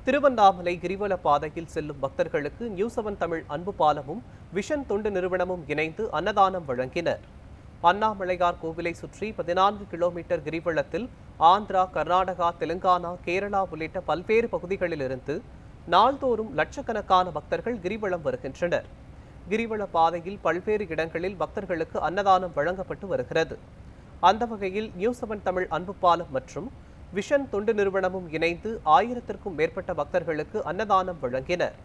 திருவண்ணாமலை கிரிவல பாதையில் செல்லும் பக்தர்களுக்கு நியூஸ் 7 தமிழ் அன்பு பாலமும் விஷன் தொண்டு நிறுவனமும் இணைந்து அன்னதானம் வழங்கினர். அண்ணாமலையார் கோவிலை சுற்றி 14 கிலோமீட்டர் கிரிவலத்தில் ஆந்திரா, கர்நாடகா, தெலுங்கானா, கேரளா உள்ளிட்ட பல்வேறு பகுதிகளிலிருந்து நாள்தோறும் லட்சக்கணக்கான பக்தர்கள் கிரிவலம் வருகின்றனர். கிரிவல பாதையில் பல்வேறு இடங்களில் பக்தர்களுக்கு அன்னதானம் வழங்கப்பட்டு வருகிறது. அந்த வகையில் நியூஸ் 7 தமிழ் அன்பு பாலம் மற்றும் விஷன் தொண்டு நிறுவனமும் இணைந்து 1000க்கும் மேற்பட்ட பக்தர்களுக்கு அன்னதானம் வழங்கினர்.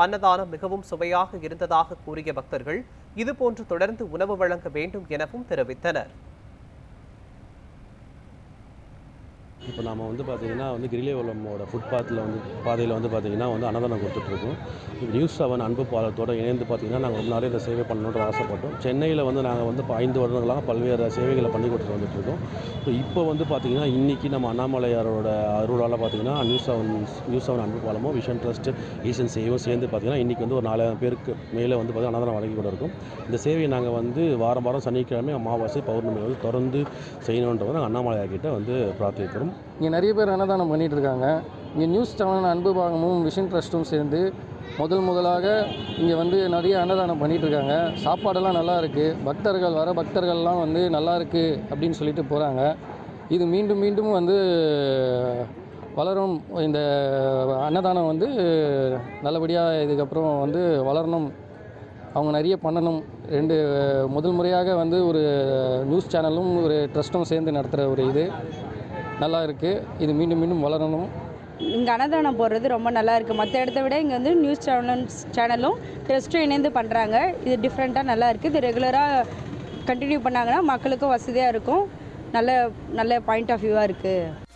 அன்னதானம் மிகவும் சுவையாக இருந்ததாக கூறிய பக்தர்கள் இதுபோன்று தொடர்ந்து உணவு வழங்க வேண்டும் எனவும் தெரிவித்தனர். இப்போ நம்ம பார்த்தீங்கன்னா கிரிவலமோட ஃபுட்பாத்தில் பாதையில் பார்த்தீங்கன்னா அன்னதானம் கொடுத்துட்ருக்கோம். இப்போ நியூஸ் 7 அன்பு பாலத்தோடு இணைந்து பார்த்தீங்கன்னா நாங்கள் ரொம்ப நாள் இந்த சேவை பண்ணணுன்ற ஆசைப்பட்டோம். சென்னையில் நாங்கள் 5 வருடங்களாக பல்வேறு சேவைகளை பண்ணி கொடுத்துட்டு வந்துட்டுருக்கோம். ஸோ இப்போ பார்த்தீங்கன்னா இன்றைக்கி நம்ம அண்ணாமலையாரோட அருளால் பார்த்தீங்கன்னா நியூஸ் 7 அன்பு பாலமும் விஷன் ட்ரஸ்ட் ஈசன் சேவையும் சேர்ந்து பார்த்தீங்கன்னா இன்றைக்கி ஒரு 4000 பேருக்கு மேலே பார்த்தீங்கன்னா அன்னதானம் வழங்கி கூட இருக்கும். இந்த சேவையை நாங்கள் வாரம் வாரம் சனிக்கிழமை, அமாவாசை, பௌர்ணமி தொடர்ந்து செய்யணுன்றதை நாங்கள் அண்ணாமலையார்கிட்ட பிரார்த்திக்கிறோம். இங்கே நிறைய பேர் அன்னதானம் பண்ணிகிட்டு இருக்காங்க. இங்கே நியூஸ் 7 அன்பு பாலமும் விஷன் ட்ரஸ்ட்டும் சேர்ந்து முதலாக இங்கே நிறைய அன்னதானம் பண்ணிகிட்ருக்காங்க. சாப்பாடெல்லாம் நல்லா இருக்குது. பக்தர்கள்லாம் நல்லா இருக்குது அப்படின்னு சொல்லிட்டு போகிறாங்க. இது மீண்டும் மீண்டும் வளரும். இந்த அன்னதானம் நல்லபடியாக இதுக்கப்புறம் வளரணும். அவங்க நிறைய பண்ணணும். முதல் முறையாக ஒரு நியூஸ் சேனலும் ஒரு ட்ரஸ்ட்டும் சேர்ந்து நடத்துகிற ஒரு இது நல்லா இருக்குது. இது மீண்டும் மீண்டும் வளரணும். இங்கே அன்னதானம் போடுறது ரொம்ப நல்லா இருக்குது. மற்ற இடத்த விட இங்கே நியூஸ் சேனலும் ட்ரஸ்ட்டும் இணைந்து பண்ணுறாங்க. இது டிஃப்ரெண்ட்டாக நல்லா இருக்குது. இது ரெகுலராக கண்டினியூ பண்ணாங்கன்னா மக்களுக்கும் வசதியாக இருக்கும். நல்ல பாயிண்ட் ஆஃப் வியூவாக இருக்குது.